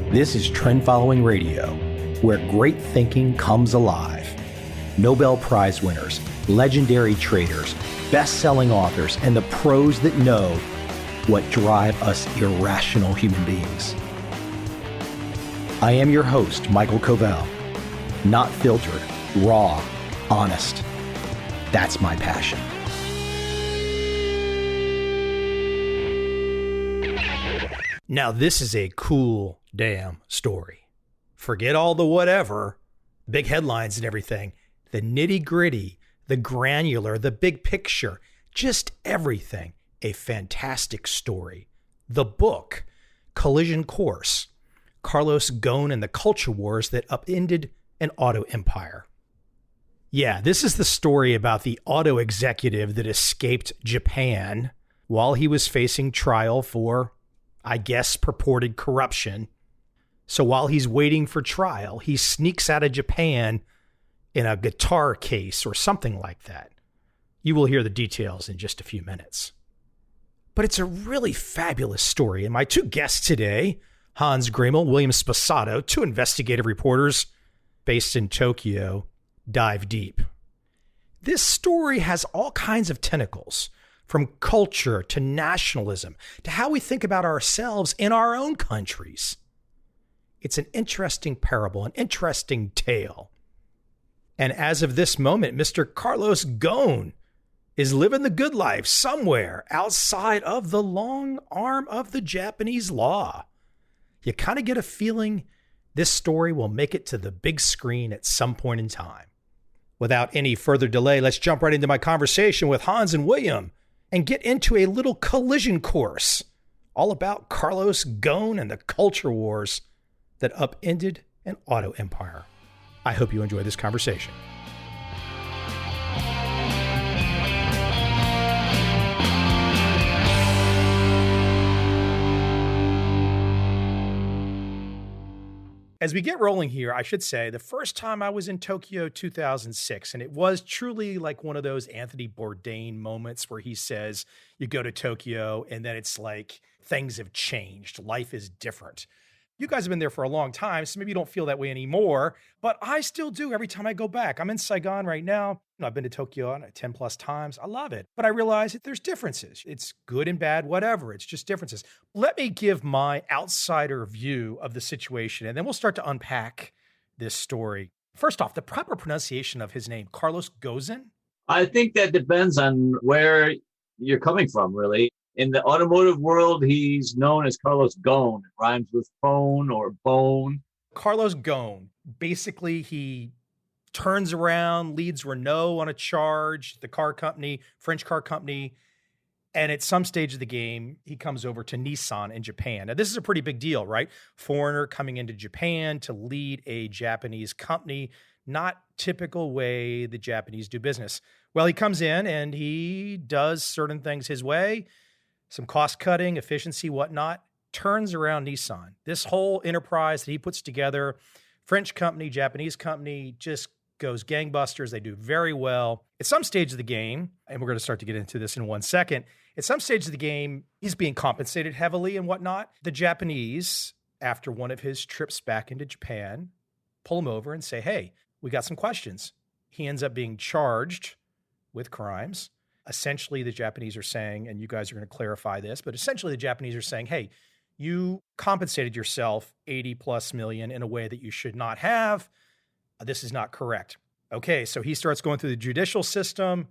This is Trend Following Radio, where great thinking comes alive. Nobel Prize winners, legendary traders, best-selling authors, and the pros that know what drive us irrational human beings. I am your host, Michael Covel. Not filtered, raw, honest. That's my passion. Now, this is a cool damn story. Forget all the whatever, big headlines and everything. The nitty-gritty, the granular, the big picture, just everything. A fantastic story. The book, Collision Course, Carlos Ghosn and the Culture Wars That Upended an Auto Empire. Yeah, this is the story about the auto executive that escaped Japan while he was facing trial for, I guess, purported corruption. So while he's waiting for trial, he sneaks out of Japan in a guitar case or something like that. You will hear the details in just a few minutes. But it's a really fabulous story. And my two guests today, Hans Greimel, William Sposato, two investigative reporters based in Tokyo, dive deep. This story has all kinds of tentacles, from culture to nationalism to how we think about ourselves in our own countries. It's an interesting parable, an interesting tale. And as of this moment, Mr. Carlos Ghosn is living the good life somewhere outside of the long arm of the Japanese law. You kind of get a feeling this story will make it to the big screen at some point in time. Without any further delay, let's jump right into my conversation with Hans and William and get into a little collision course all about Carlos Ghosn and the culture wars that upended an auto empire. I hope you enjoy this conversation. As we get rolling here, I should say the first time I was in Tokyo, 2006, and it was truly like one of those Anthony Bourdain moments where he says, you go to Tokyo and then it's like things have changed. Life is different. You guys have been there for a long time, so maybe you don't feel that way anymore, but I still do every time I go back. I'm in Saigon right now. I've been to Tokyo 10 plus times. I love it, but I realize that there's differences. It's good and bad, whatever. It's just differences. Let me give my outsider view of the situation, and then we'll start to unpack this story. First off, the proper pronunciation of his name, Carlos Ghosn? I think that depends on where you're coming from, really. In the automotive world, he's known as Carlos Ghosn. It rhymes with phone or bone. Carlos Ghosn. Basically, he turns around, leads Renault on a charge, the car company, French car company. And at some stage of the game, he comes over to Nissan in Japan. Now, this is a pretty big deal, right? Foreigner coming into Japan to lead a Japanese company. Not typical way the Japanese do business. Well, he comes in and he does certain things his way. Some cost cutting, efficiency, whatnot, turns around Nissan. This whole enterprise that he puts together, French company, Japanese company, just goes gangbusters. They do very well. At some stage of the game, and we're going to start to get into this in 1 second, at some stage of the game, he's being compensated heavily and whatnot. The Japanese, after one of his trips back into Japan, pull him over and say, hey, we got some questions. He ends up being charged with crimes. Essentially, the Japanese are saying, and you guys are going to clarify this, but essentially the Japanese are saying, hey, you compensated yourself 80 plus million in a way that you should not have. This is not correct. Okay, so he starts going through the judicial system,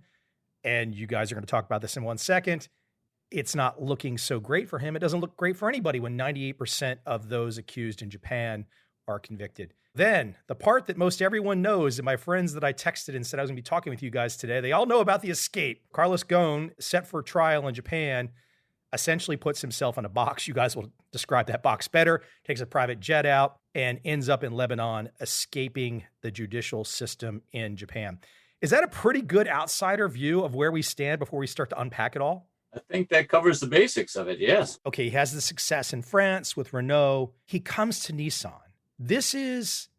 and you guys are going to talk about this in 1 second. It's not looking so great for him. It doesn't look great for anybody when 98% of those accused in Japan are convicted. Then the part that most everyone knows, and my friends that I texted and said I was going to be talking with you guys today, they all know about the escape. Carlos Ghosn, set for trial in Japan, essentially puts himself in a box. You guys will describe that box better. Takes a private jet out and ends up in Lebanon, escaping the judicial system in Japan. Is that a pretty good outsider view of where we stand before we start to unpack it all? I think that covers the basics of it, yes. Okay, he has the success in France with Renault. He comes to Nissan. This is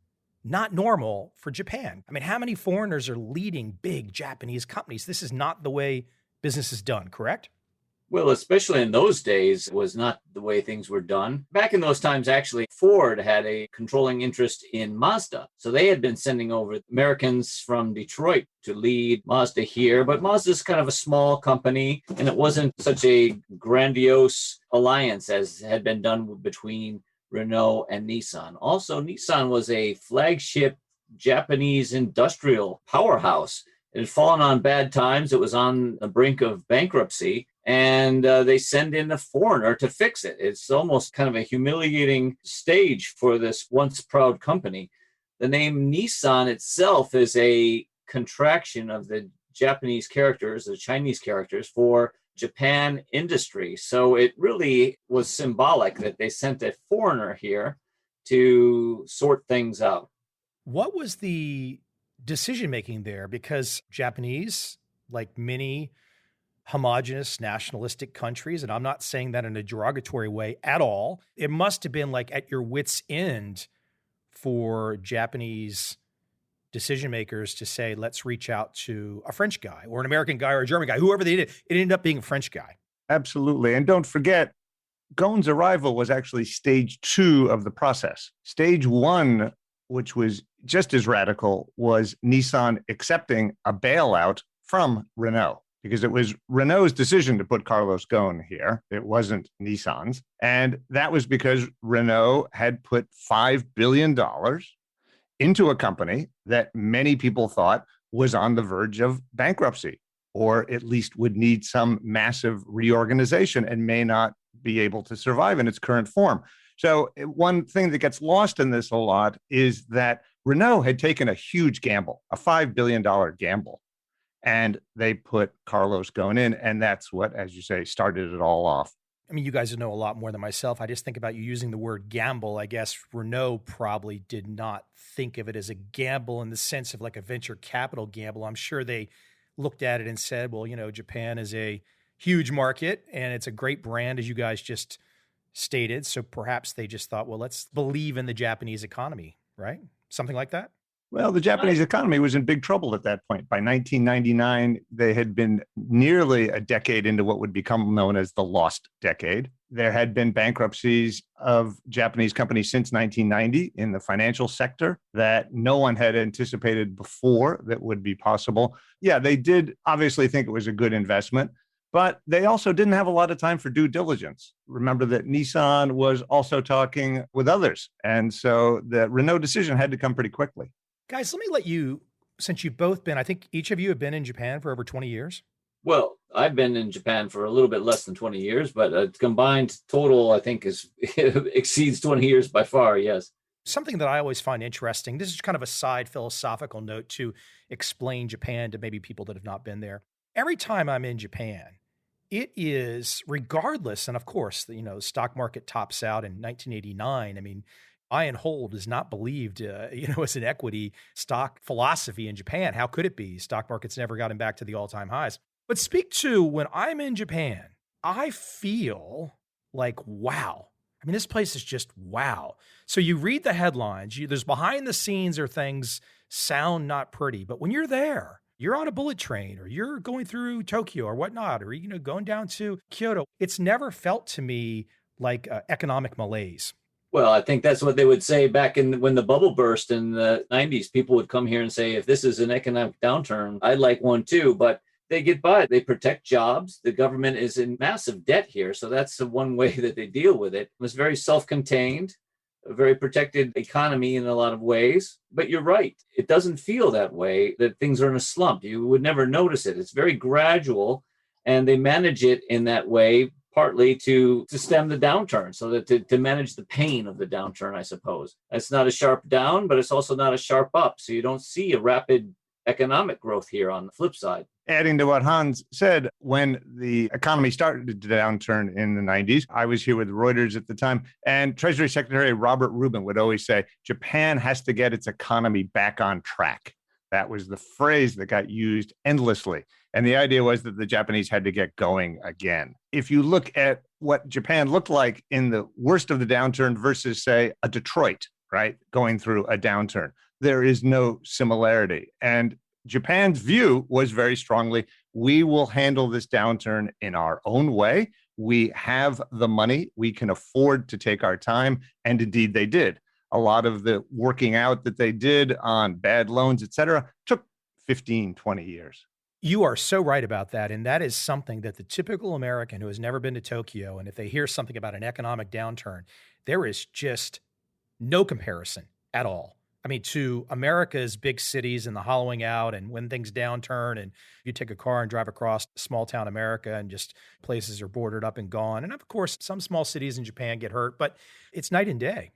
not normal for Japan. I mean, how many foreigners are leading big Japanese companies? This is not the way business is done, correct? Well, especially in those days, it was not the way things were done. Back in those times, actually, Ford had a controlling interest in Mazda. So they had been sending over Americans from Detroit to lead Mazda here. But Mazda's kind of a small company, and it wasn't such a grandiose alliance as had been done between Renault and Nissan. Also, Nissan was a flagship Japanese industrial powerhouse. It had fallen on bad times. It was on the brink of bankruptcy, and they send in a foreigner to fix it. It's almost kind of a humiliating stage for this once proud company. The name Nissan itself is a contraction of the Japanese characters, the Chinese characters for Japan industry. So it really was symbolic that they sent a foreigner here to sort things out. What was the decision making there? Because Japanese, like many homogenous nationalistic countries, and I'm not saying that in a derogatory way at all, it must have been like at your wits' end for Japanese decision makers to say, let's reach out to a French guy or an American guy or a German guy, whoever they did. It ended up being a French guy. Absolutely. And don't forget, Ghosn's arrival was actually stage 2 of the process. Stage 1, which was just as radical, was Nissan accepting a bailout from Renault, because it was Renault's decision to put Carlos Ghosn here. It wasn't Nissan's. And that was because Renault had put $5 billion into a company that many people thought was on the verge of bankruptcy, or at least would need some massive reorganization and may not be able to survive in its current form. So one thing that gets lost in this a lot is that Renault had taken a huge gamble, a $5 billion gamble, and they put Carlos Ghosn in. And that's what, as you say, started it all off. I mean, you guys know a lot more than myself. I just think about you using the word gamble. I guess Renault probably did not think of it as a gamble in the sense of like a venture capital gamble. I'm sure they looked at it and said, well, Japan is a huge market and it's a great brand, as you guys just stated. So perhaps they just thought, well, let's believe in the Japanese economy, right? Something like that. Well, the Japanese economy was in big trouble at that point. By 1999, they had been nearly a decade into what would become known as the lost decade. There had been bankruptcies of Japanese companies since 1990 in the financial sector that no one had anticipated before that would be possible. Yeah, they did obviously think it was a good investment, but they also didn't have a lot of time for due diligence. Remember that Nissan was also talking with others. And so the Renault decision had to come pretty quickly. Guys, let me let you, since you've both been, I think each of you have been in Japan for over 20 years. Well, I've been in Japan for a little bit less than 20 years, but combined total, I think, is exceeds 20 years by far, yes. Something that I always find interesting, this is kind of a side philosophical note to explain Japan to maybe people that have not been there. Every time I'm in Japan, it is regardless, and of course, the stock market tops out in 1989. I mean, buy and hold is not believed, as an equity stock philosophy in Japan. How could it be? Stock market's never gotten back to the all-time highs. But speak to when I'm in Japan, I feel like, wow. I mean, this place is just wow. So you read the headlines, there's behind the scenes or things sound not pretty, but when you're there, you're on a bullet train or you're going through Tokyo or whatnot, or, going down to Kyoto. It's never felt to me like economic malaise. Well, I think that's what they would say back when the bubble burst in the 90s. People would come here and say, if this is an economic downturn, I'd like one too. But they get by. They protect jobs. The government is in massive debt here. So that's the one way that they deal with it. It was very self-contained, a very protected economy in a lot of ways. But you're right. It doesn't feel that way, that things are in a slump. You would never notice it. It's very gradual, and they manage it in that way, partly to stem the downturn, so that to manage the pain of the downturn, I suppose. It's not a sharp down, but it's also not a sharp up. So you don't see a rapid economic growth here on the flip side. Adding to what Hans said, when the economy started to downturn in the 90s, I was here with Reuters at the time, and Treasury Secretary Robert Rubin would always say, Japan has to get its economy back on track. That was the phrase that got used endlessly. And the idea was that the Japanese had to get going again. If you look at what Japan looked like in the worst of the downturn versus, say, a Detroit, right, going through a downturn, there is no similarity. And Japan's view was very strongly, we will handle this downturn in our own way. We have the money. We can afford to take our time. And indeed, they did. A lot of the working out that they did on bad loans, et cetera, took 15, 20 years. You are so right about that. And that is something that the typical American who has never been to Tokyo, and if they hear something about an economic downturn, there is just no comparison at all. I mean, to America's big cities and the hollowing out and when things downturn and you take a car and drive across small town America and just places are boarded up and gone. And of course, some small cities in Japan get hurt, but it's night and day.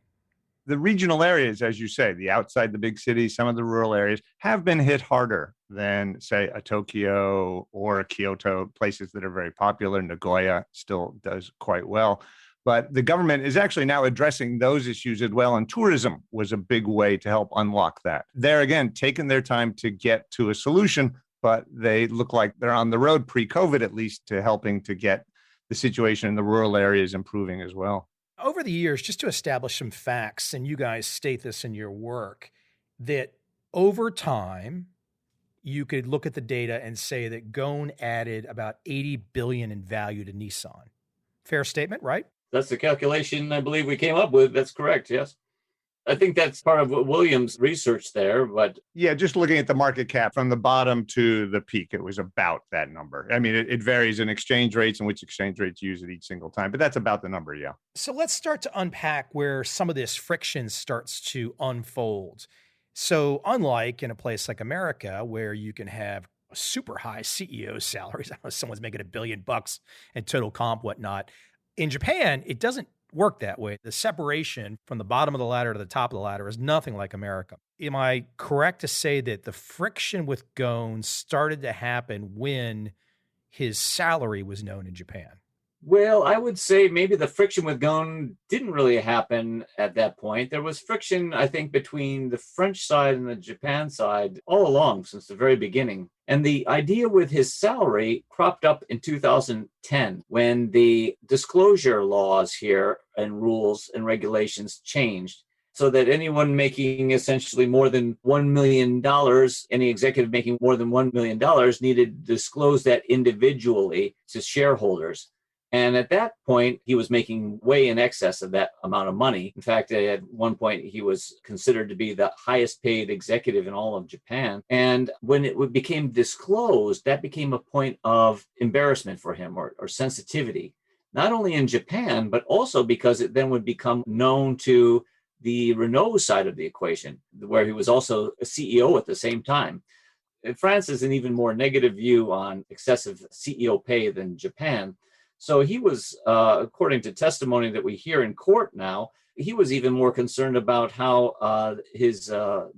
The regional areas, as you say, the outside the big cities, some of the rural areas have been hit harder than, say, a Tokyo or a Kyoto, places that are very popular. Nagoya still does quite well. But the government is actually now addressing those issues as well. And tourism was a big way to help unlock that. They're, again, taking their time to get to a solution, but they look like they're on the road pre-COVID, at least, to helping to get the situation in the rural areas improving as well. Over the years, just to establish some facts, and you guys state this in your work, that over time, you could look at the data and say that Ghosn added about 80 billion in value to Nissan. Fair statement, right? That's the calculation I believe we came up with. That's correct, yes. I think that's part of what Williams researched there, but yeah, just looking at the market cap from the bottom to the peak, it was about that number. I mean, it varies in exchange rates and which exchange rates you use at each single time, but that's about the number, yeah. So let's start to unpack where some of this friction starts to unfold. So unlike in a place like America, where you can have super high CEO salaries, I don't know, someone's making $1 billion in total comp, whatnot. In Japan, it doesn't work that way. The separation from the bottom of the ladder to the top of the ladder is nothing like America. Am I correct to say that the friction with Ghosn started to happen when his salary was known in Japan? well, I would say maybe the friction with Ghosn didn't really happen at that point. There was friction, I think, between the French side and the Japan side all along since the very beginning. And the idea with his salary cropped up in 2010 when the disclosure laws here and rules and regulations changed, so that anyone making essentially more than $1 million, any executive making more than $1 million needed to disclose that individually to shareholders. And at that point, he was making way in excess of that amount of money. In fact, at one point, he was considered to be the highest paid executive in all of Japan. And when it became disclosed, that became a point of embarrassment for him or sensitivity, not only in Japan, but also because it then would become known to the Renault side of the equation, where he was also a CEO at the same time. France has an even more negative view on excessive CEO pay than Japan. So he was, according to testimony that we hear in court now, he was even more concerned about how his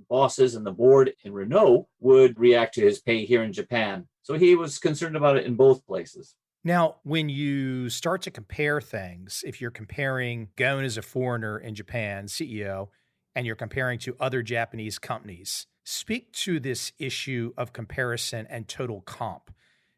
bosses and the board in Renault would react to his pay here in Japan. So he was concerned about it in both places. Now, when you start to compare things, if you're comparing Ghosn as a foreigner in Japan, CEO, and you're comparing to other Japanese companies, speak to this issue of comparison and total comp.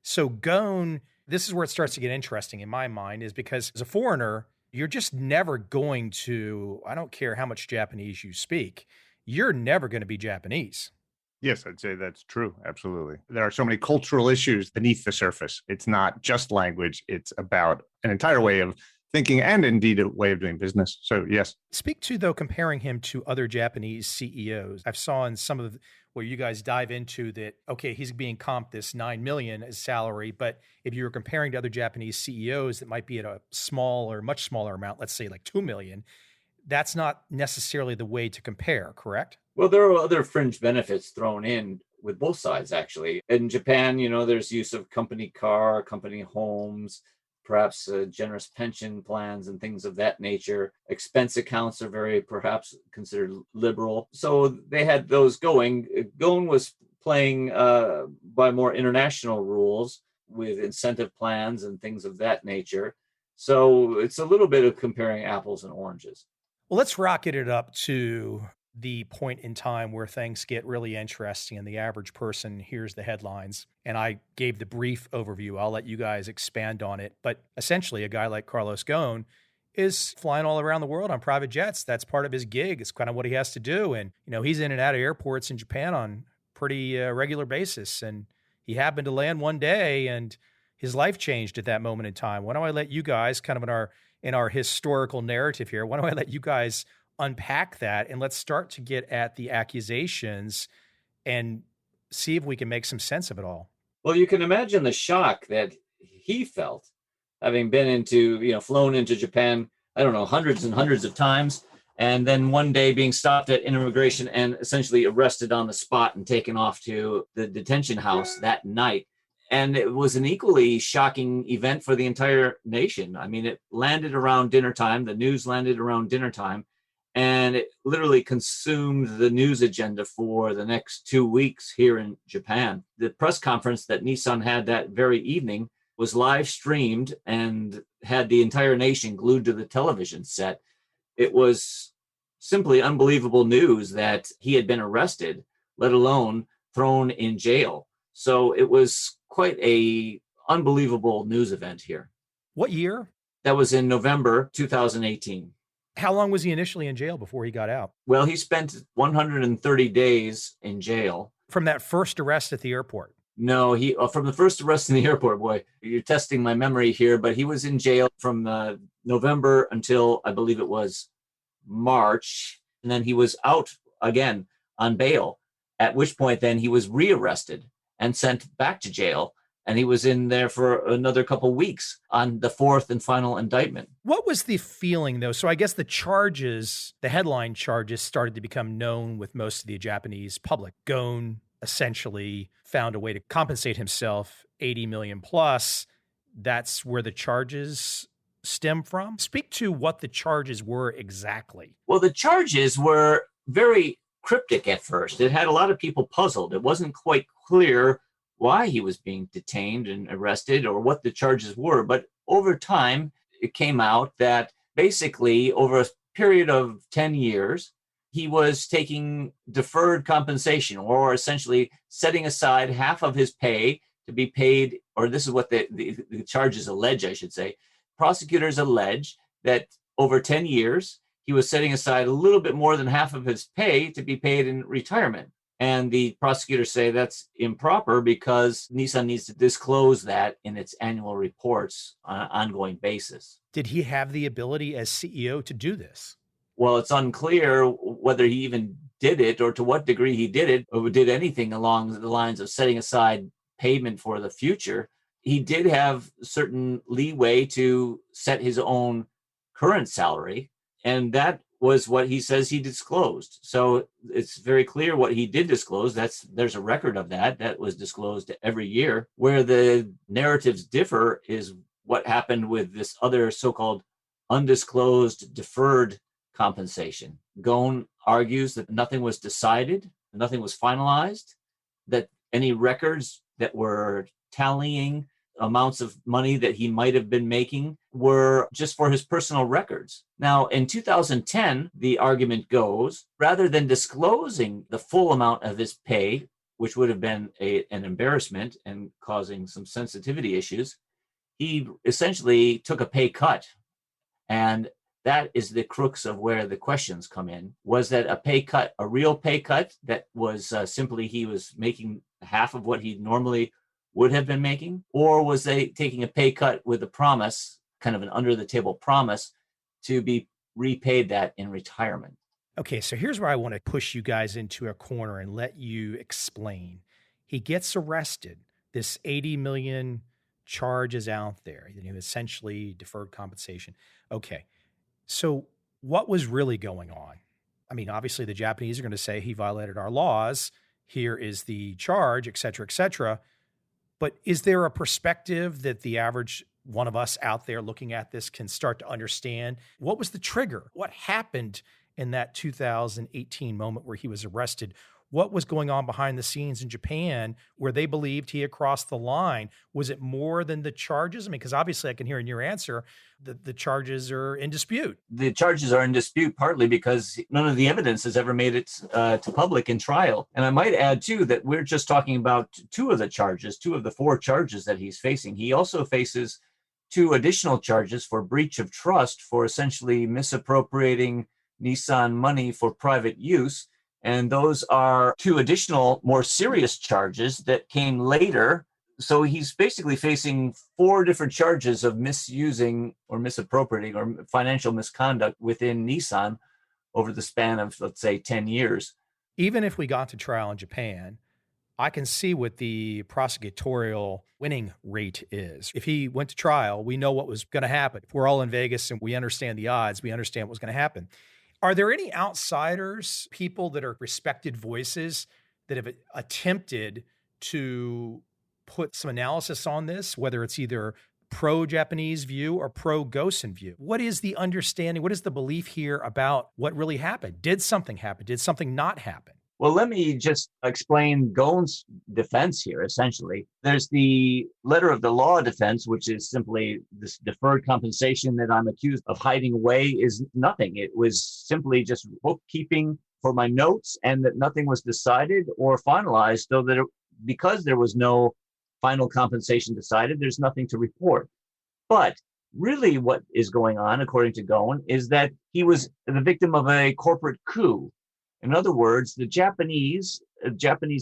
So Ghosn, this is where it starts to get interesting in my mind, is because as a foreigner, you're just never going to, I don't care how much Japanese you speak, you're never going to be Japanese. Yes, I'd say that's true. Absolutely. There are so many cultural issues beneath the surface. It's not just language. It's about an entire way of thinking and indeed a way of doing business. So yes. Speak to, though, comparing him to other Japanese CEOs. I've saw in some of where you guys dive into that, okay, he's being comped this $9 million as salary, but if you were comparing to other Japanese CEOs that might be at a small or much smaller amount, let's say like $2 million, that's not necessarily the way to compare, correct? Well, there are other fringe benefits thrown in with both sides, actually. In Japan, there's use of company car, company homes, perhaps generous pension plans and things of that nature. Expense accounts are very perhaps considered liberal. So they had those going. Ghosn was playing by more international rules with incentive plans and things of that nature. So it's a little bit of comparing apples and oranges. Well, let's rocket it up to the point in time where things get really interesting and the average person hears the headlines. And I gave the brief overview. I'll let you guys expand on it. But essentially, a guy like Carlos Ghosn is flying all around the world on private jets. That's part of his gig. It's kind of what he has to do. And, he's in and out of airports in Japan on pretty regular basis. And he happened to land one day and his life changed at that moment in time. Why don't I let you guys kind of in our historical narrative here, why don't I let you guys unpack that and let's start to get at the accusations and see if we can make some sense of it all. Well, you can imagine the shock that he felt, having been flown into Japan, I don't know, hundreds and hundreds of times, and then one day being stopped at immigration and essentially arrested on the spot and taken off to the detention house that night. And it was an equally shocking event for the entire nation. I mean, it landed around dinner time. The news landed around dinner time, and it literally consumed the news agenda for the next 2 weeks here in Japan. The press conference that Nissan had that very evening was live streamed and had the entire nation glued to the television set. It was simply unbelievable news that he had been arrested, let alone thrown in jail. So it was quite a unbelievable news event here. What year? That was in November 2018. How long was he initially in jail before he got out? Well, he spent 130 days in jail. From that first arrest at the airport? No, he from the first arrest in the airport, boy, you're testing my memory here, but he was in jail from November until I believe it was March. And then he was out again on bail, at which point then he was rearrested and sent back to jail. And he was in there for another couple of weeks on the fourth and final indictment. What was the feeling, though? So I guess the charges, the headline charges, started to become known with most of the Japanese public. Ghosn essentially found a way to compensate himself, 80 million plus. That's where the charges stem from. Speak to what the charges were exactly. Well, the charges were very cryptic at first. It had a lot of people puzzled. It wasn't quite clear why he was being detained and arrested or what the charges were. But over time, it came out that basically over a period of 10 years, he was taking deferred compensation, or essentially setting aside half of his pay to be paid, or this is what the charges allege, I should say. Prosecutors allege that over 10 years, he was setting aside a little bit more than half of his pay to be paid in retirement. And the prosecutors say that's improper because Nissan needs to disclose that in its annual reports on an ongoing basis. Did he have the ability as CEO to do this? Well, it's unclear whether he even did it or to what degree he did it or did anything along the lines of setting aside payment for the future. He did have certain leeway to set his own current salary, and that was what he says he disclosed. So it's very clear what he did disclose. There's a record of that was disclosed every year. Where the narratives differ is what happened with this other so-called undisclosed deferred compensation. Ghosn argues that nothing was decided, nothing was finalized, that any records that were tallying amounts of money that he might have been making were just for his personal records. Now, in 2010, the argument goes, rather than disclosing the full amount of his pay, which would have been an embarrassment and causing some sensitivity issues, he essentially took a pay cut. And that is the crux of where the questions come in. Was that a pay cut, a real pay cut that was simply he was making half of what he normally would have been making? Or was they taking a pay cut with a promise, kind of an under-the-table promise, to be repaid that in retirement? Okay, so here's where I want to push you guys into a corner and let you explain. He gets arrested. This 80 million charge is out there, essentially deferred compensation. Okay, so what was really going on? I mean, obviously the Japanese are going to say he violated our laws. Here is the charge, et cetera, et cetera. But is there a perspective that the average one of us out there looking at this can start to understand? What was the trigger? What happened in that 2018 moment where he was arrested? What was going on behind the scenes in Japan where they believed he had crossed the line? Was it more than the charges? I mean, because obviously I can hear in your answer that the charges are in dispute. The charges are in dispute partly because none of the evidence has ever made it to public in trial. And I might add, too, that we're just talking about two of the four charges that he's facing. He also faces two additional charges for breach of trust for essentially misappropriating Nissan money for private use. And those are two additional, more serious charges that came later. So he's basically facing 4 different charges of misusing or misappropriating or financial misconduct within Nissan over the span of, let's say, 10 years. Even if we got to trial in Japan, I can see what the prosecutorial winning rate is. If he went to trial, we know what was going to happen. If we're all in Vegas and we understand the odds, we understand what's going to happen. Are there any outsiders, people that are respected voices that have attempted to put some analysis on this, whether it's either pro-Japanese view or pro-Ghosn view? What is the understanding? What is the belief here about what really happened? Did something happen? Did something not happen? Well, let me just explain Ghosn's defense here, essentially. There's the letter of the law defense, which is simply this deferred compensation that I'm accused of hiding away is nothing. It was simply just bookkeeping for my notes, and that nothing was decided or finalized, so that because there was no final compensation decided, there's nothing to report. But really what is going on, according to Ghosn, is that he was the victim of a corporate coup. In other words, the Japanese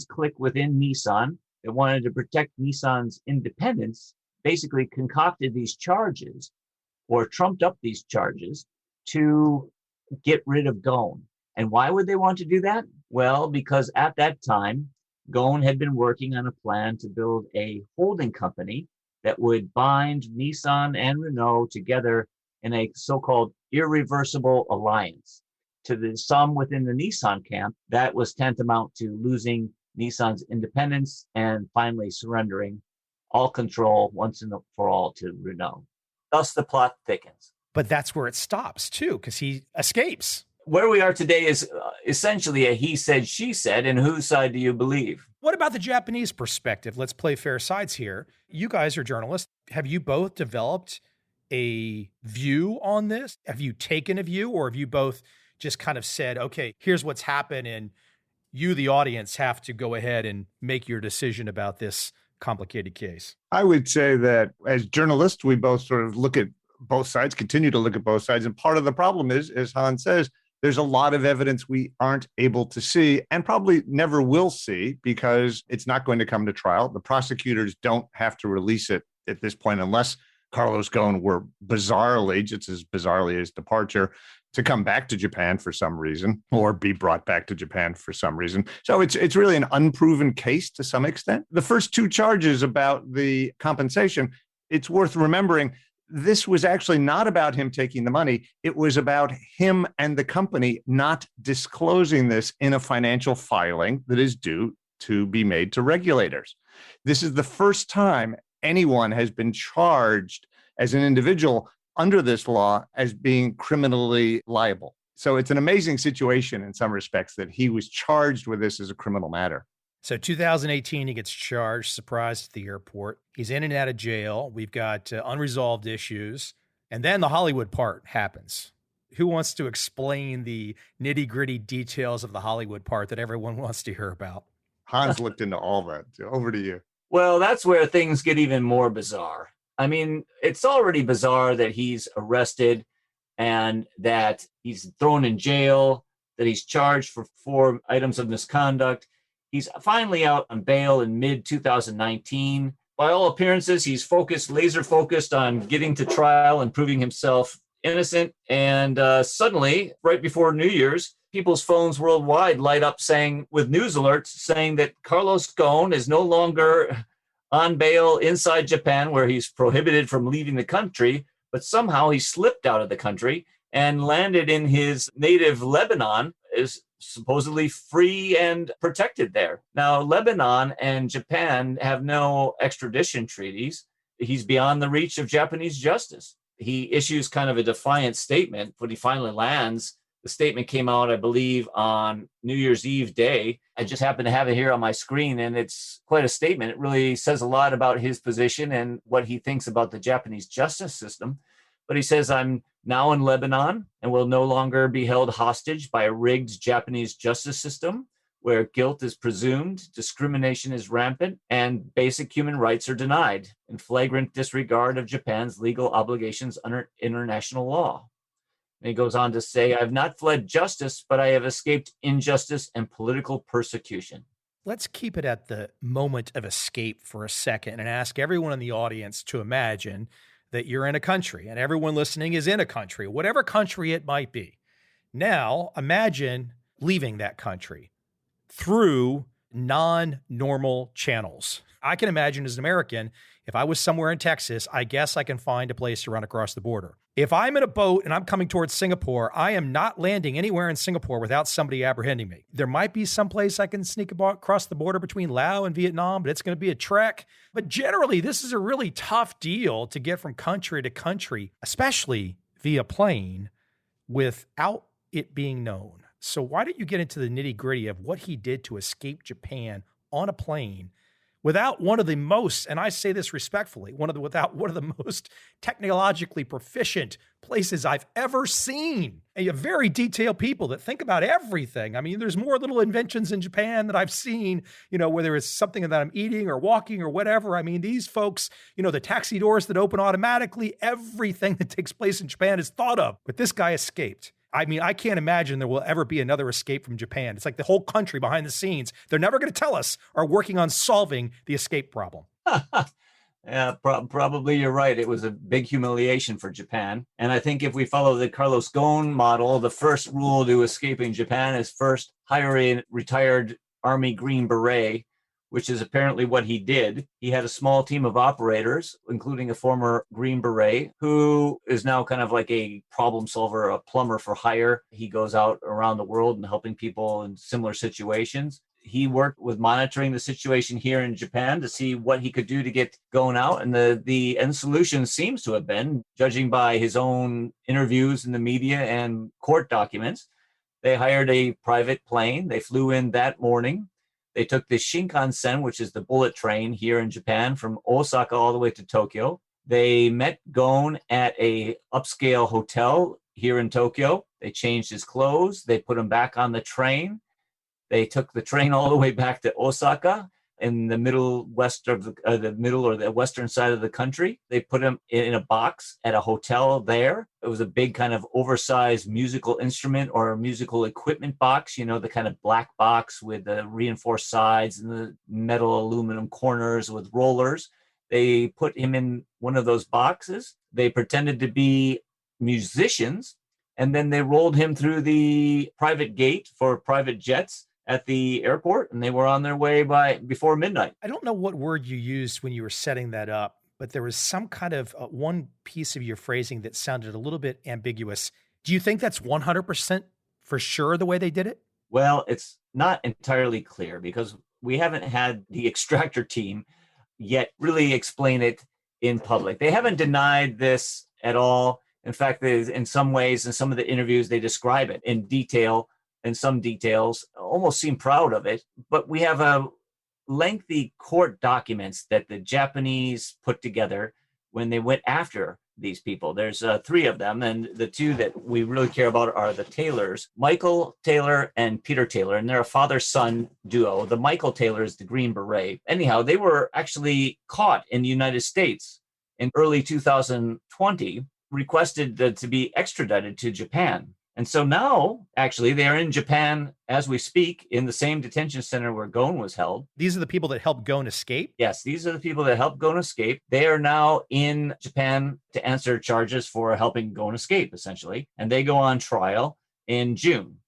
clique within Nissan that wanted to protect Nissan's independence basically concocted these charges or trumped up these charges to get rid of Ghosn. And why would they want to do that? Well, because at that time, Ghosn had been working on a plan to build a holding company that would bind Nissan and Renault together in a so-called irreversible alliance. To some within the Nissan camp, that was tantamount to losing Nissan's independence and finally surrendering all control once and for all to Renault. Thus, the plot thickens. But that's where it stops, too, because he escapes. Where we are today is essentially a he said, she said, and whose side do you believe? What about the Japanese perspective? Let's play fair sides here. You guys are journalists. Have you both developed a view on this? Have you taken a view, or have you both just kind of said, okay, here's what's happened, and you, the audience, have to go ahead and make your decision about this complicated case? I would say that as journalists, we both sort of look at both sides, continue to look at both sides. And part of the problem is, as Hans says, there's a lot of evidence we aren't able to see and probably never will see because it's not going to come to trial. The prosecutors don't have to release it at this point unless Carlos Ghosn were bizarrely, just as bizarrely as departure, to come back to Japan for some reason or be brought back to Japan for some reason. So it's really an unproven case to some extent. The first 2 charges about the compensation, it's worth remembering, this was actually not about him taking the money. It was about him and the company not disclosing this in a financial filing that is due to be made to regulators. This is the first time anyone has been charged as an individual under this law as being criminally liable. So it's an amazing situation in some respects that he was charged with this as a criminal matter. So 2018, he gets charged, surprised at the airport. He's in and out of jail. We've got unresolved issues. And then the Hollywood part happens. Who wants to explain the nitty-gritty details of the Hollywood part that everyone wants to hear about? Hans looked into all that. Over to you. Well, that's where things get even more bizarre. I mean, it's already bizarre that he's arrested and that he's thrown in jail, that he's charged for 4 items of misconduct. He's finally out on bail in mid-2019. By all appearances, he's laser focused on getting to trial and proving himself innocent. And suddenly, right before New Year's, people's phones worldwide light up with news alerts saying that Carlos Ghosn is no longer on bail inside Japan, where he's prohibited from leaving the country, but somehow he slipped out of the country and landed in his native Lebanon, is supposedly free and protected there. Now, Lebanon and Japan have no extradition treaties. He's beyond the reach of Japanese justice. He issues kind of a defiant statement when he finally lands. The statement came out, I believe, on New Year's Eve day. I just happen to have it here on my screen, and it's quite a statement. It really says a lot about his position and what he thinks about the Japanese justice system. But he says, I'm now in Lebanon and will no longer be held hostage by a rigged Japanese justice system where guilt is presumed, discrimination is rampant, and basic human rights are denied in flagrant disregard of Japan's legal obligations under international law. And he goes on to say, I've not fled justice, but I have escaped injustice and political persecution. Let's keep it at the moment of escape for a second and ask everyone in the audience to imagine that you're in a country and everyone listening is in a country, whatever country it might be. Now, imagine leaving that country through non-normal channels. I can imagine as an American, if I was somewhere in Texas, I guess I can find a place to run across the border. If I'm in a boat and I'm coming towards Singapore, I am not landing anywhere in Singapore without somebody apprehending me. There might be some place I can sneak across the border between Laos and Vietnam, but it's going to be a trek. But generally, this is a really tough deal to get from country to country, especially via plane, without it being known. So why don't you get into the nitty-gritty of what he did to escape Japan on a plane without one of the most, and I say this respectfully, without one of the most technologically proficient places I've ever seen. And you have very detailed people that think about everything. I mean, there's more little inventions in Japan that I've seen, whether it's something that I'm eating or walking or whatever. I mean, these folks, the taxi doors that open automatically, everything that takes place in Japan is thought of. But this guy escaped. I mean, I can't imagine there will ever be another escape from Japan. It's like the whole country behind the scenes, they're never going to tell us, are working on solving the escape problem. Yeah, probably you're right. It was a big humiliation for Japan. And I think if we follow the Carlos Ghosn model, the first rule to escaping Japan is first hire a retired Army Green Beret, which is apparently what he did. He had a small team of operators, including a former Green Beret, who is now kind of like a problem solver, a plumber for hire. He goes out around the world and helping people in similar situations. He worked with monitoring the situation here in Japan to see what he could do to get going out. And the end solution seems to have been, judging by his own interviews in the media and court documents, they hired a private plane. They flew in that morning. They took the Shinkansen, which is the bullet train here in Japan, from Osaka all the way to Tokyo. They met Ghosn at a upscale hotel here in Tokyo. They changed his clothes. They put him back on the train. They took the train all the way back to Osaka in the middle west of the middle or the western side of the country. They put him in a box at a hotel there. It was a big kind of oversized musical instrument or musical equipment box, the kind of black box with the reinforced sides and the metal aluminum corners with rollers. They put him in one of those boxes. They pretended to be musicians, and then they rolled him through the private gate for private jets at the airport, and they were on their way before midnight. I don't know what word you used when you were setting that up, but there was some kind of one piece of your phrasing that sounded a little bit ambiguous. Do you think that's 100% for sure the way they did it? Well, it's not entirely clear because we haven't had the extractor team yet really explain it in public. They haven't denied this at all. In fact, in some ways, in some of the interviews, they describe it in detail, in some details, almost seem proud of it. But we have a lengthy court documents that the Japanese put together when they went after these people. There's 3 of them, and the 2 that we really care about are the Taylors, Michael Taylor and Peter Taylor, and they're a father-son duo. The Michael Taylor is the Green Beret. Anyhow, they were actually caught in the United States in early 2020, requested to be extradited to Japan. And so now, actually, they are in Japan as we speak, in the same detention center where Ghosn was held. These are the people that helped Ghosn escape? Yes, these are the people that helped Ghosn escape. They are now in Japan to answer charges for helping Ghosn escape, essentially. And they go on trial in June.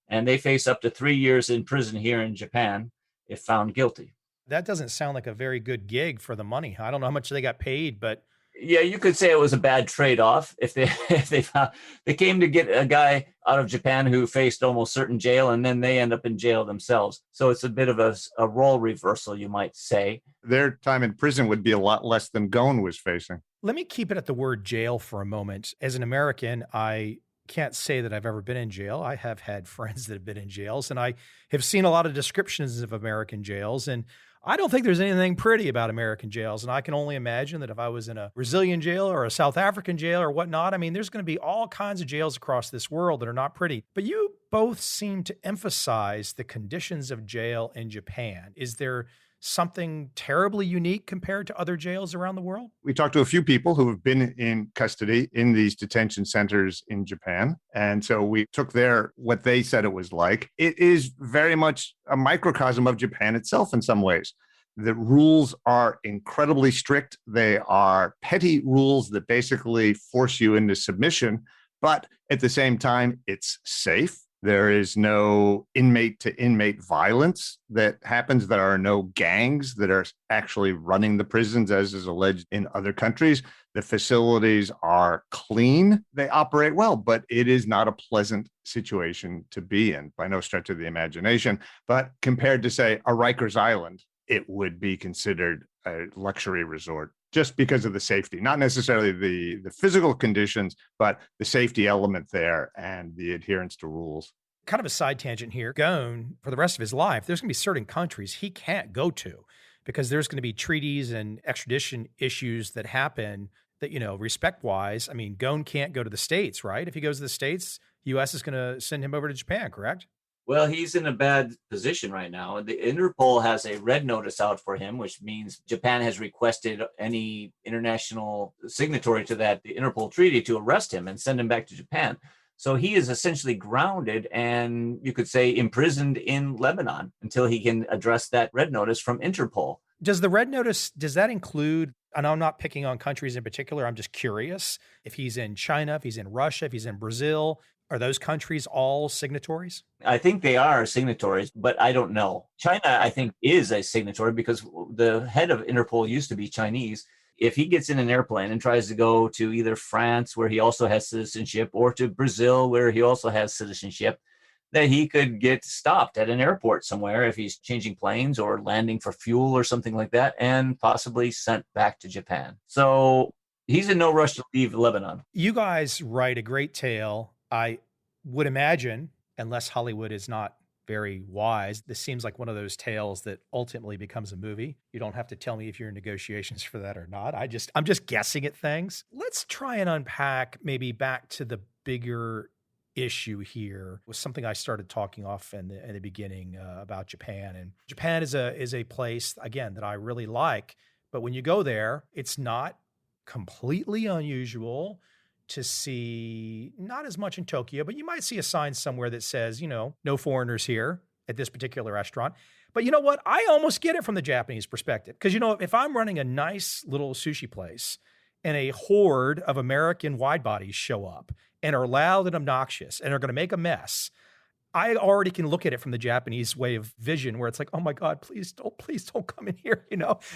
And they face up to 3 years in prison here in Japan if found guilty. That doesn't sound like a very good gig for the money. I don't know how much they got paid, but yeah, you could say it was a bad trade-off if they came to get a guy out of Japan who faced almost certain jail, and then they end up in jail themselves. So it's a bit of a role reversal, you might say. Their time in prison would be a lot less than Ghosn was facing. Let me keep it at the word jail for a moment. As an American, I can't say that I've ever been in jail. I have had friends that have been in jails, and I have seen a lot of descriptions of American jails, and I don't think there's anything pretty about American jails. And I can only imagine that if I was in a Brazilian jail or a South African jail or whatnot, I mean, there's going to be all kinds of jails across this world that are not pretty. But you both seem to emphasize the conditions of jail in Japan. Is there something terribly unique compared to other jails around the world? We talked to a few people who have been in custody in these detention centers in Japan. And so we took what they said it was like. It is very much a microcosm of Japan itself in some ways. The rules are incredibly strict. They are petty rules that basically force you into submission. But at the same time, it's safe. There is no inmate to inmate violence that happens. There are no gangs that are actually running the prisons, as is alleged in other countries. The facilities are clean. They operate well, but it is not a pleasant situation to be in by no stretch of the imagination. But compared to, say, a Rikers Island, it would be considered a luxury resort just because of the safety, not necessarily the physical conditions, but the safety element there and the adherence to rules. Kind of a side tangent here. Ghosn, for the rest of his life, there's going to be certain countries he can't go to because there's going to be treaties and extradition issues that happen that, respect-wise, Ghosn can't go to the States, right? If he goes to the States, U.S. is going to send him over to Japan, correct? Well, he's in a bad position right now. The Interpol has a red notice out for him, which means Japan has requested any international signatory to the Interpol treaty to arrest him and send him back to Japan. So he is essentially grounded and you could say imprisoned in Lebanon until he can address that red notice from Interpol. Does the red notice, does that include, and I'm not picking on countries in particular, I'm just curious, if he's in China, if he's in Russia, if he's in Brazil, are those countries all signatories? I think they are signatories, but I don't know. China, I think, is a signatory because the head of Interpol used to be Chinese. If he gets in an airplane and tries to go to either France, where he also has citizenship, or to Brazil, where he also has citizenship, that he could get stopped at an airport somewhere if he's changing planes or landing for fuel or something like that, and possibly sent back to Japan. So he's in no rush to leave Lebanon. You guys write a great tale. I would imagine, unless Hollywood is not very wise, this seems like one of those tales that ultimately becomes a movie. You don't have to tell me if you're in negotiations for that or not. I'm just guessing at things. Let's try and unpack maybe back to the bigger issue here was something I started talking off in the beginning about Japan. And Japan is a place, again, that I really like. But when you go there, it's not completely unusual to see, not as much in Tokyo, but you might see a sign somewhere that says, no foreigners here at this particular restaurant. But you know what? I almost get it from the Japanese perspective. Because, if I'm running a nice little sushi place and a horde of American wide bodies show up and are loud and obnoxious and are going to make a mess, I already can look at it from the Japanese way of vision where it's like, oh my God, please don't come in here,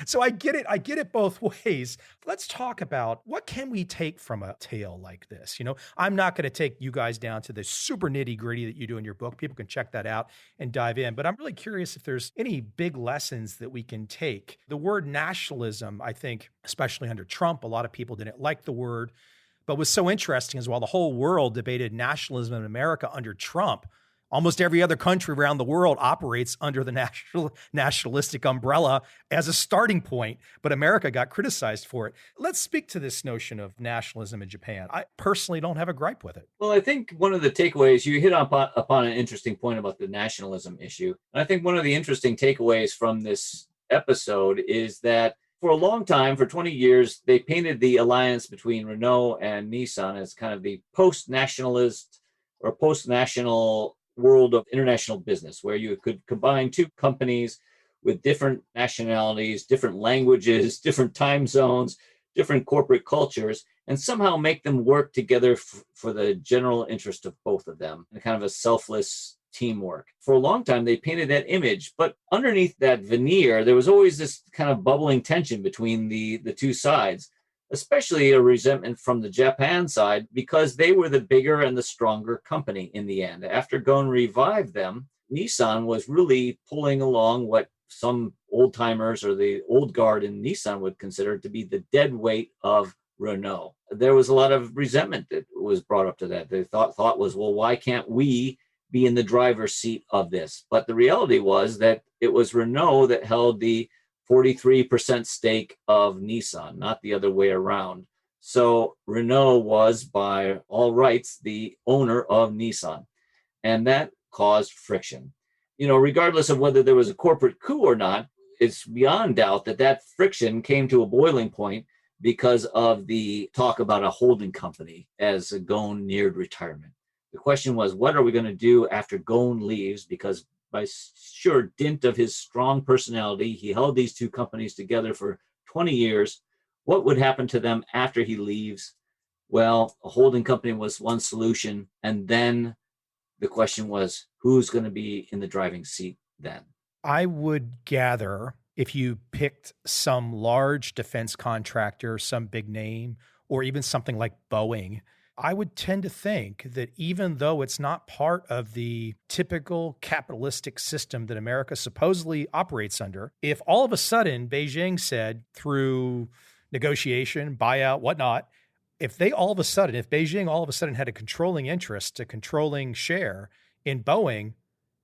So I get it both ways. Let's talk about what can we take from a tale like this? I'm not going to take you guys down to the super nitty gritty that you do in your book. People can check that out and dive in. But I'm really curious if there's any big lessons that we can take. The word nationalism, I think, especially under Trump, a lot of people didn't like the word. But what's so interesting is while the whole world debated nationalism in America under Trump, almost every other country around the world operates under the nationalistic umbrella as a starting point, but America got criticized for it. Let's speak to this notion of nationalism in Japan. I personally don't have a gripe with it. Well, I think one of the takeaways, you hit upon an interesting point about the nationalism issue. And I think one of the interesting takeaways from this episode is that for a long time, for 20 years, they painted the alliance between Renault and Nissan as kind of the post-nationalist or post-national world of international business, where you could combine two companies with different nationalities, different languages, different time zones, different corporate cultures, and somehow make them work together for the general interest of both of them, and kind of a selfless teamwork. For a long time, they painted that image, but underneath that veneer, there was always this kind of bubbling tension between the two sides, especially a resentment from the Japan side because they were the bigger and the stronger company in the end. After Ghosn revived them, Nissan was really pulling along what some old timers or the old guard in Nissan would consider to be the dead weight of Renault. There was a lot of resentment that was brought up to that. The thought was, well, why can't we be in the driver's seat of this? But the reality was that it was Renault that held the 43% stake of Nissan, not the other way around. So Renault was, by all rights, the owner of Nissan. And that caused friction. Regardless of whether there was a corporate coup or not, it's beyond doubt that that friction came to a boiling point because of the talk about a holding company as Ghosn neared retirement. The question was, what are we going to do after Ghosn leaves? Because by sure dint of his strong personality, he held these two companies together for 20 years. What would happen to them after he leaves? Well, a holding company was one solution. And then the question was, who's going to be in the driving seat then? I would gather if you picked some large defense contractor, some big name, or even something like Boeing, I would tend to think that even though it's not part of the typical capitalistic system that America supposedly operates under, if all of a sudden Beijing said through negotiation, buyout, whatnot, if Beijing all of a sudden had a controlling interest, a controlling share in Boeing,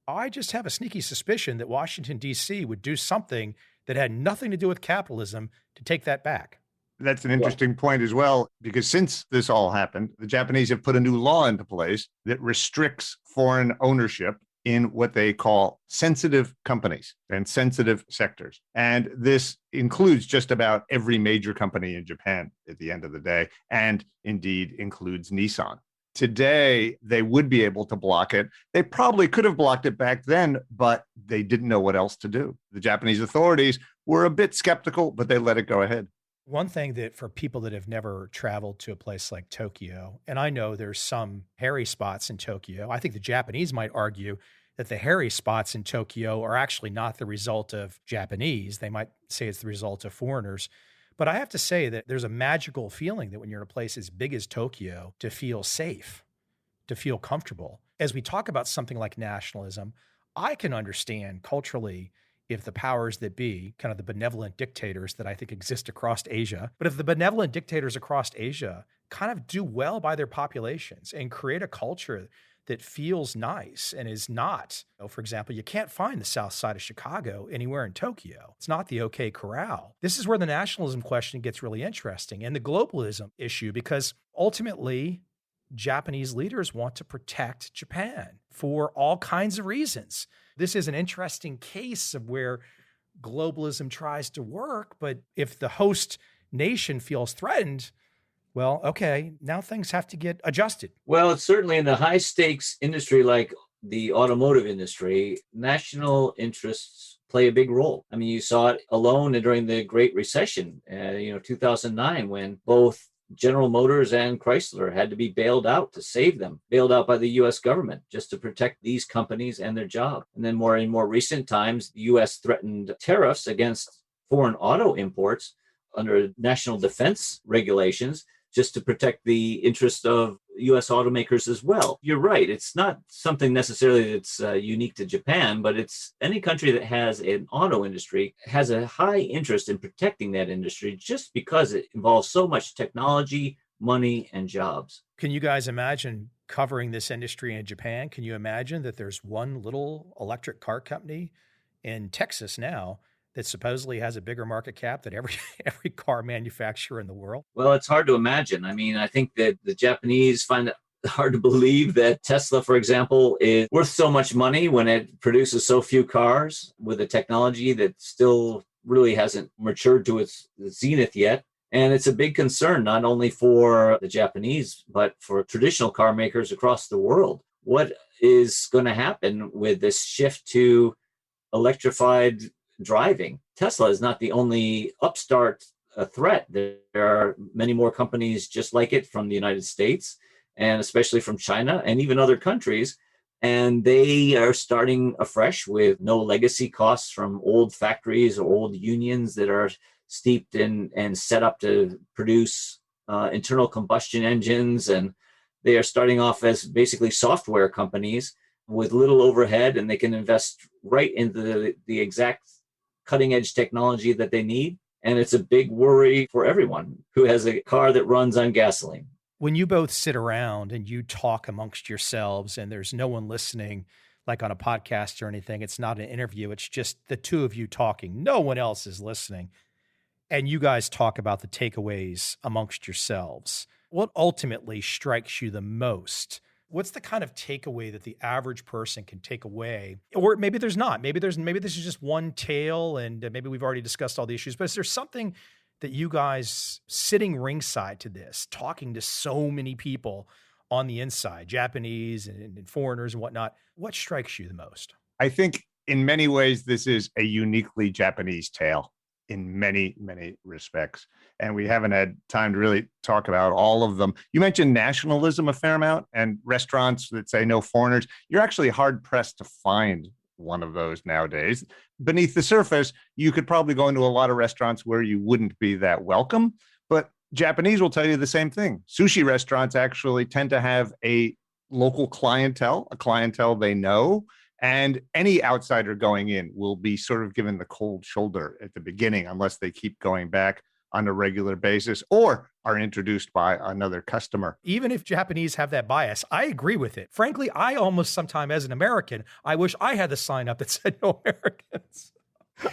I just have a sneaky suspicion that Washington, D.C. would do something that had nothing to do with capitalism to take that back. That's an interesting point as well, because since this all happened, the Japanese have put a new law into place that restricts foreign ownership in what they call sensitive companies and sensitive sectors. And this includes just about every major company in Japan at the end of the day, and indeed includes Nissan. Today, they would be able to block it. They probably could have blocked it back then, but they didn't know what else to do. The Japanese authorities were a bit skeptical, but they let it go ahead. One thing that for people that have never traveled to a place like Tokyo, and I know there's some hairy spots in Tokyo, I think the Japanese might argue that the hairy spots in Tokyo are actually not the result of Japanese. They might say it's the result of foreigners. But I have to say that there's a magical feeling that when you're in a place as big as Tokyo, to feel safe, to feel comfortable. As we talk about something like nationalism, I can understand culturally if the powers that be, kind of the benevolent dictators that I think exist across Asia, but if the benevolent dictators across Asia kind of do well by their populations and create a culture that feels nice and is not, for example, you can't find the south side of Chicago anywhere in Tokyo. It's not the OK Corral. This is where the nationalism question gets really interesting, and the globalism issue, because ultimately Japanese leaders want to protect Japan for all kinds of reasons. This is an interesting case of where globalism tries to work, but if the host nation feels threatened, well, okay, now things have to get adjusted. Well, it's certainly in the high stakes industry like the automotive industry, national interests play a big role. I mean, you saw it alone during the Great Recession, 2009, when both General Motors and Chrysler had to be bailed out to save them, bailed out by the U.S. government just to protect these companies and their job. And then in more recent times, the U.S. threatened tariffs against foreign auto imports under national defense regulations just to protect the interest of U.S. automakers as well. You're right. It's not something necessarily that's unique to Japan, but it's any country that has an auto industry has a high interest in protecting that industry just because it involves so much technology, money, and jobs. Can you guys imagine covering this industry in Japan? Can you imagine that there's one little electric car company in Texas now that supposedly has a bigger market cap than every car manufacturer in the world? Well, it's hard to imagine. I mean, I think that the Japanese find it hard to believe that Tesla, for example, is worth so much money when it produces so few cars with a technology that still really hasn't matured to its zenith yet. And it's a big concern, not only for the Japanese, but for traditional car makers across the world. What is going to happen with this shift to electrified driving? Tesla is not the only upstart threat. There are many more companies just like it from the United States, and especially from China and even other countries. And they are starting afresh with no legacy costs from old factories or old unions that are steeped in and set up to produce internal combustion engines. And they are starting off as basically software companies with little overhead, and they can invest right into the exact cutting edge technology that they need. And it's a big worry for everyone who has a car that runs on gasoline. When you both sit around and you talk amongst yourselves and there's no one listening, like on a podcast or anything, it's not an interview, it's just the two of you talking, no one else is listening, and you guys talk about the takeaways amongst yourselves, what ultimately strikes you the most? What's the kind of takeaway that the average person can take away? Or maybe there's not. Maybe this is just one tale, and maybe we've already discussed all the issues. But is there something that you guys sitting ringside to this, talking to so many people on the inside, Japanese and foreigners and whatnot, what strikes you the most? I think in many ways, this is a uniquely Japanese tale in many, many respects. And we haven't had time to really talk about all of them. You mentioned nationalism a fair amount and restaurants that say no foreigners. You're actually hard pressed to find one of those nowadays. Beneath the surface, you could probably go into a lot of restaurants where you wouldn't be that welcome. But Japanese will tell you the same thing. Sushi restaurants actually tend to have a local clientele, a clientele they know. And any outsider going in will be sort of given the cold shoulder at the beginning, unless they keep going back on a regular basis or are introduced by another customer. Even if Japanese have that bias, I agree with it. Frankly, I almost sometimes, as an American, I wish I had the sign up that said no Americans.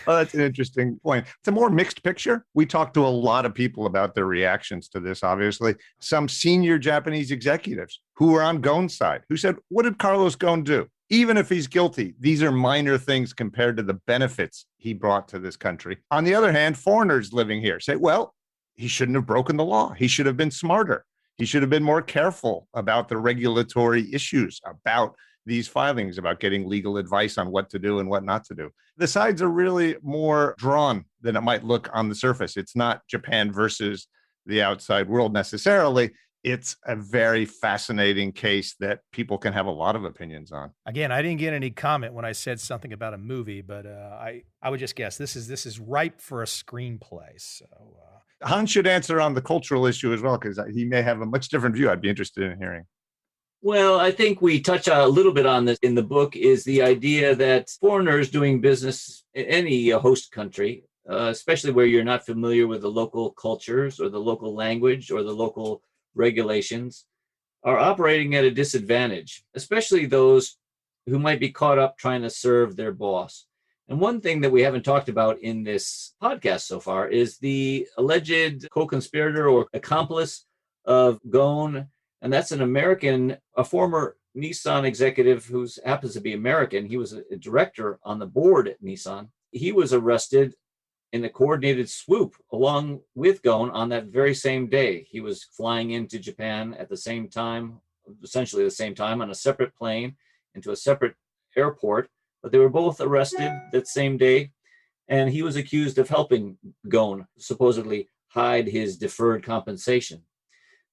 Well, that's an interesting point. It's a more mixed picture. We talked to a lot of people about their reactions to this, obviously. Some senior Japanese executives who were on Ghosn's side, who said, what did Carlos Ghosn do? Even if he's guilty, these are minor things compared to the benefits he brought to this country. On the other hand, foreigners living here say, well, he shouldn't have broken the law. He should have been smarter. He should have been more careful about the regulatory issues, about these filings, about getting legal advice on what to do and what not to do. The sides are really more drawn than it might look on the surface. It's not Japan versus the outside world necessarily. It's a very fascinating case that people can have a lot of opinions on. Again, I didn't get any comment when I said something about a movie, but I would just guess this is ripe for a screenplay. So Hans should answer on the cultural issue as well, because he may have a much different view. I'd be interested in hearing. Well, I think we touch a little bit on this in the book, is the idea that foreigners doing business in any host country, especially where you're not familiar with the local cultures or the local language or the local regulations, are operating at a disadvantage, especially those who might be caught up trying to serve their boss. And one thing that we haven't talked about in this podcast so far is the alleged co-conspirator or accomplice of Ghosn, and that's an American, a former Nissan executive who happens to be American. He was a director on the board at Nissan. He was arrested in a coordinated swoop along with Ghosn on that very same day. He was flying into Japan at the same time, essentially the same time, on a separate plane into a separate airport, but they were both arrested that same day. And he was accused of helping Ghosn supposedly hide his deferred compensation.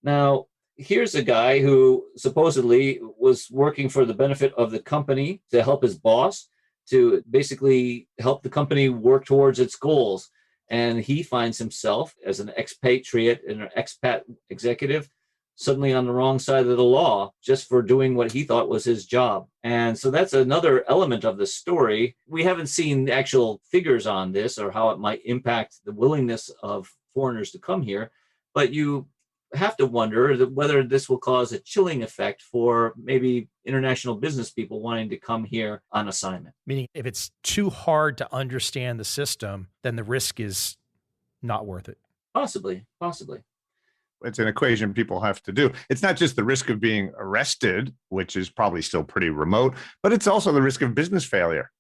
Now, here's a guy who supposedly was working for the benefit of the company to help his boss, to basically help the company work towards its goals. And he finds himself as an expatriate and an expat executive suddenly on the wrong side of the law just for doing what he thought was his job. And so that's another element of the story. We haven't seen the actual figures on this or how it might impact the willingness of foreigners to come here, but you have to wonder whether this will cause a chilling effect for maybe international business people wanting to come here on assignment. Meaning, if it's too hard to understand the system, then the risk is not worth it. Possibly. It's an equation people have to do. It's not just the risk of being arrested, which is probably still pretty remote, but it's also the risk of business failure.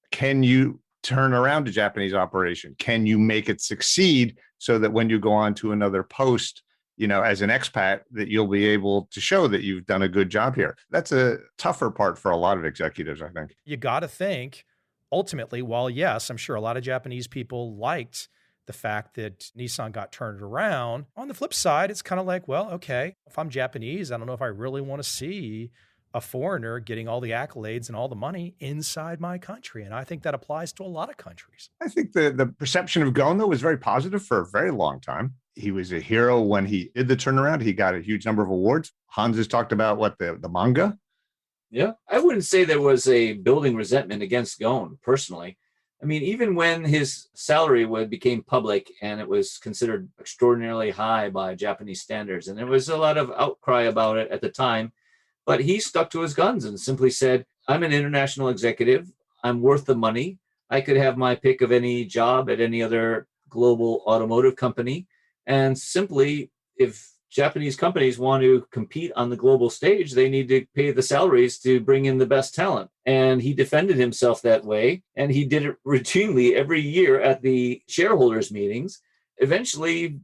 Can you turn around a Japanese operation? Can you make it succeed so that when you go on to another post, as an expat, that you'll be able to show that you've done a good job here? That's a tougher part for a lot of executives, I think. You got to think, ultimately, while yes, I'm sure a lot of Japanese people liked the fact that Nissan got turned around, on the flip side, it's kind of like, well, okay, if I'm Japanese, I don't know if I really want to see a foreigner getting all the accolades and all the money inside my country. And I think that applies to a lot of countries. I think the perception of Ghosn, though, was very positive for a very long time. He was a hero when he did the turnaround. He got a huge number of awards. Hans has talked about the manga. Yeah, I wouldn't say there was a building resentment against Ghosn personally. I mean, even when his salary became public and it was considered extraordinarily high by Japanese standards, and there was a lot of outcry about it at the time, but he stuck to his guns and simply said, I'm an international executive. I'm worth the money. I could have my pick of any job at any other global automotive company. And simply, if Japanese companies want to compete on the global stage, they need to pay the salaries to bring in the best talent. And he defended himself that way. And he did it routinely every year at the shareholders' meetings. Eventually,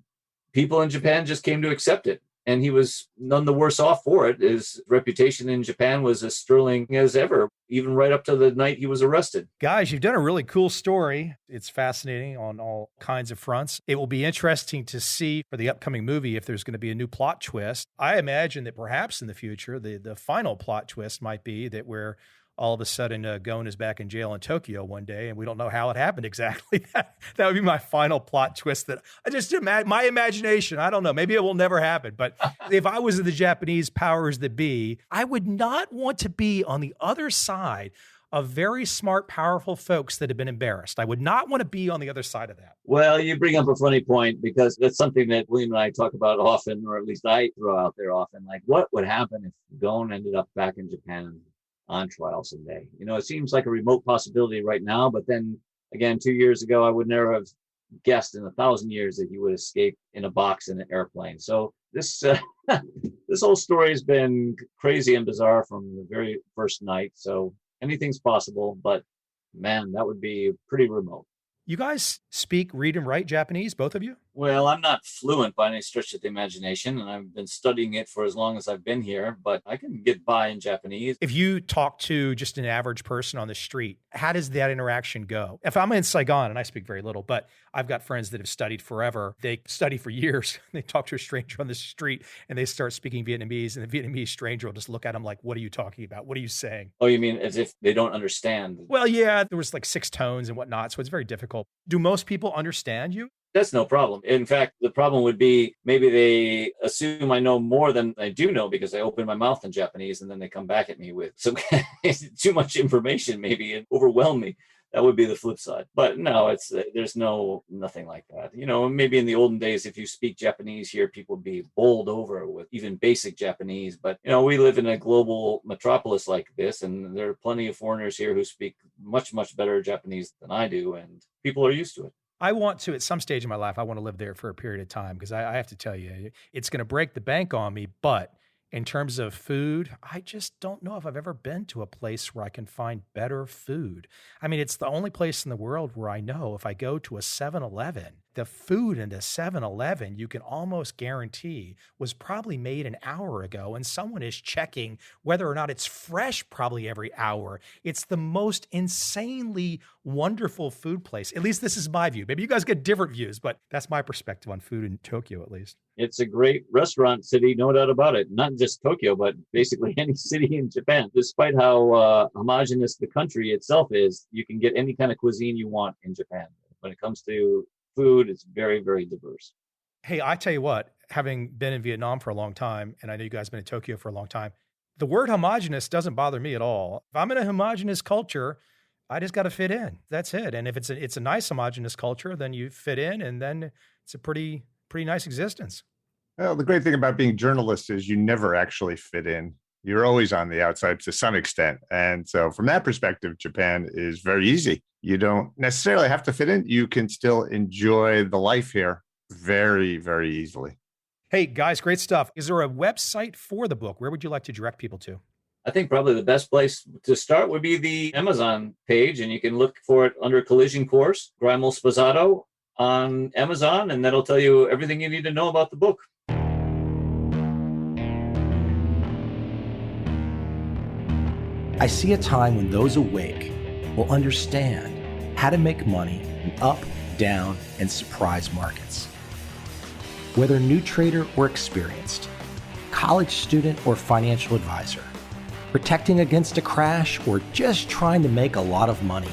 people in Japan just came to accept it. And he was none the worse off for it. His reputation in Japan was as sterling as ever, even right up to the night he was arrested. Guys, you've done a really cool story. It's fascinating on all kinds of fronts. It will be interesting to see for the upcoming movie if there's going to be a new plot twist. I imagine that perhaps in the future, the final plot twist might be that we're all of a sudden Ghosn is back in jail in Tokyo one day, and we don't know how it happened exactly. That would be my final plot twist that I just imagine, my imagination. I don't know. Maybe it will never happen. But if I was the Japanese powers that be, I would not want to be on the other side of very smart, powerful folks that have been embarrassed. I would not want to be on the other side of that. Well, you bring up a funny point, because that's something that William and I talk about often, or at least I throw out there often. Like, what would happen if Ghosn ended up back in Japan on trial someday? You know, it seems like a remote possibility right now, but then again, 2 years ago, I would never have guessed in 1,000 years that he would escape in a box in an airplane. So this this whole story has been crazy and bizarre from the very first night. So anything's possible, but man, that would be pretty remote. You guys speak, read, and write Japanese, both of you? Well, I'm not fluent by any stretch of the imagination, and I've been studying it for as long as I've been here, but I can get by in Japanese. If you talk to just an average person on the street, how does that interaction go? If I'm in Saigon, and I speak very little, but I've got friends that have studied forever. They study for years. They talk to a stranger on the street, and they start speaking Vietnamese, and the Vietnamese stranger will just look at them like, what are you talking about? What are you saying? Oh, you mean as if they don't understand? Well, yeah, there was like 6 tones and whatnot, so it's very difficult. Do most people understand you? That's no problem. In fact, the problem would be maybe they assume I know more than I do know because I open my mouth in Japanese, and then they come back at me with some too much information, maybe, and overwhelm me. That would be the flip side. But no, there's nothing like that. You know, maybe in the olden days, if you speak Japanese here, people would be bowled over with even basic Japanese. But, you know, we live in a global metropolis like this, and there are plenty of foreigners here who speak much, much better Japanese than I do, and people are used to it. I want to, at some stage in my life, I want to live there for a period of time, because I have to tell you, it's going to break the bank on me. But in terms of food, I just don't know if I've ever been to a place where I can find better food. I mean, it's the only place in the world where I know if I go to a 7-Eleven, the food in the 7-Eleven, you can almost guarantee was probably made an hour ago, and someone is checking whether or not it's fresh probably every hour. It's the most insanely wonderful food place. At least this is my view. Maybe you guys get different views, but that's my perspective on food in Tokyo, at least. It's a great restaurant city, no doubt about it. Not just Tokyo, but basically any city in Japan. Despite how homogenous the country itself is, you can get any kind of cuisine you want in Japan. When it comes to food, it's very, very diverse. Hey, I tell you what, having been in Vietnam for a long time, and I know you guys have been in Tokyo for a long time, the word homogenous doesn't bother me at all. If I'm in a homogenous culture, I just got to fit in. That's it. And if it's a nice homogenous culture, then you fit in, and then it's a pretty nice existence. Well, the great thing about being journalists is you never actually fit in. You're always on the outside to some extent. And so from that perspective, Japan is very easy. You don't necessarily have to fit in. You can still enjoy the life here very, very easily. Hey, guys, great stuff. Is there a website for the book? Where would you like to direct people to? I think probably the best place to start would be the Amazon page, and you can look for it under Collision Course, Greimel Sposato on Amazon, and that'll tell you everything you need to know about the book. I see a time when those awake will understand how to make money in up, down, and surprise markets. Whether new trader or experienced, college student or financial advisor, protecting against a crash or just trying to make a lot of money,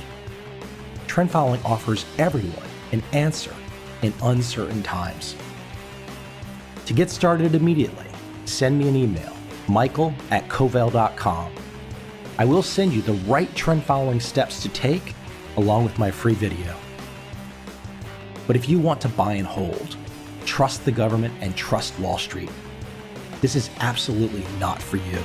trend following offers everyone an answer in uncertain times. To get started immediately, send me an email, michael@covel.com. I will send you the right trend following steps to take along with my free video. But if you want to buy and hold, trust the government and trust Wall Street, this is absolutely not for you.